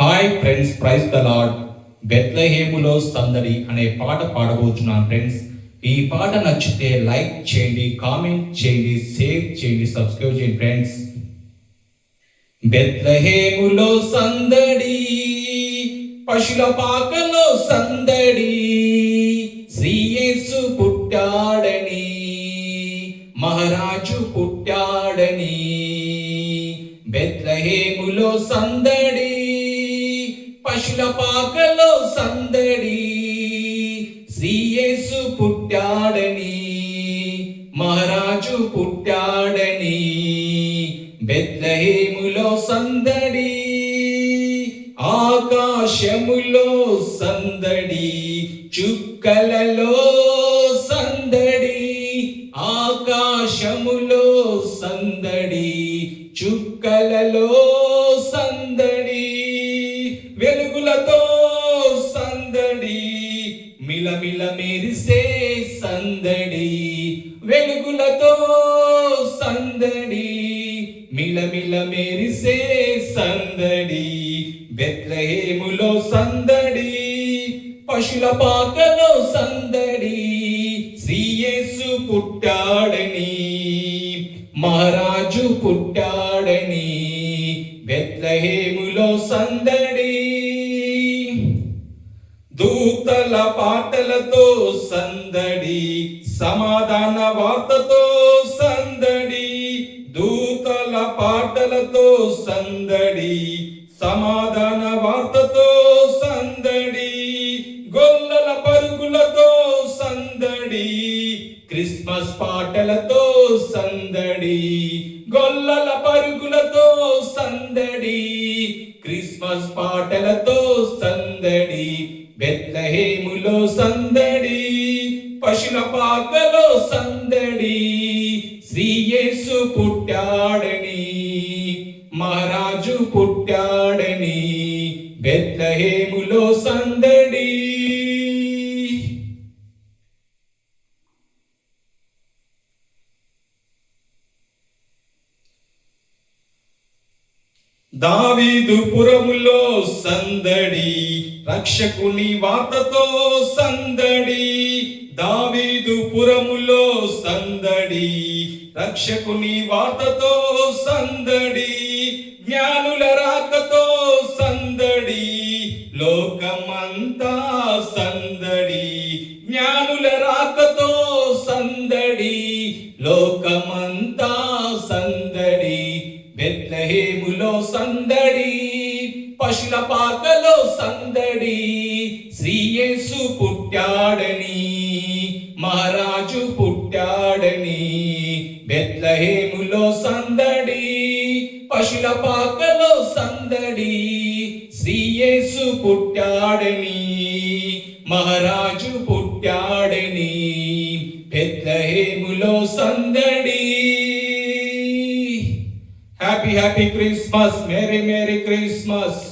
Hi friends, praise the Lord. బెత్లెహేములో సందడి అనే పాట పాడబోతున్నాను ఫ్రెండ్స్. ఈ పాట నచ్చితే లైక్ చేయండి, కామెంట్ చేయండి, షేర్ చేయండి, సబ్స్క్రైబ్ చేయండి ఫ్రెండ్స్. బెత్లెహేములో సందడి, పశుల పాకలో సందడి, శ్రీయేసు పుట్టాడని, మహారాజు పుట్టాడని. బెత్లెహేములో సందడి, పశుల పాకలో సందడి, శ్రీయేసు పుట్టాడని, మహారాజు పుట్టాడని. బెత్లెహేములో సందడి, ఆకాశములో సందడి, చుక్కలలో సందడి, ఆకాశములో సందడి, చుక్కలలో సందడి, వెలుగులతో సందడి, మిలమిల మెరిసే సందడి, వెలుగులతో సందడి, మిలమిల మెరిసే సందడి. బెత్లెహేములో సందడి, పశుల పాకలో సందడి, శ్రీయేసు పుట్టాడని, మహారాజు పుట్టాడని. బెత్లెహేములో సందడి, దూతల పాటలతో సందడి, సమాధాన వార్తతో సందడి, దూతల పాటలతో సందడి, సమాధాన వార్తతో సందడి, గొల్లల పరుగులతో సందడి, క్రిస్మస్ పాటలతో సందడి, గొల్లల పరుగులతో సందడి, క్రిస్మస్ పాటలతో సందడి. బెత్లెహేములో సందడి, పశుల పాకలో సందడి, శ్రీయేసు పుట్టాడని, మహారాజు పుట్టాడని. బెత్లెహేములో సందడి. దావీదు పురములో సందడి, రక్షకుని వార్తతో సందడి, దావీదు పురములో సందడి, రక్షకుని వార్తతో సందడి, జ్ఞానుల రాకతో సందడి, లోకమంతా సందడి, జ్ఞానుల రాకతో సందడి, లోకమంతా సందడి. బెత్లెహేములో సందడి, పశుల పాకలో సందడి, శ్రీయేసు పుట్టాడని, మహారాజు పుట్టాడని. బెత్లెహేములో సందడి, పశుల పాకలో సందడి, శ్రీయేసు పుట్టాడని, మహారాజు పుట్టాడని. బెత్లెహేములో సందడి. Happy happy Christmas, merry merry Christmas.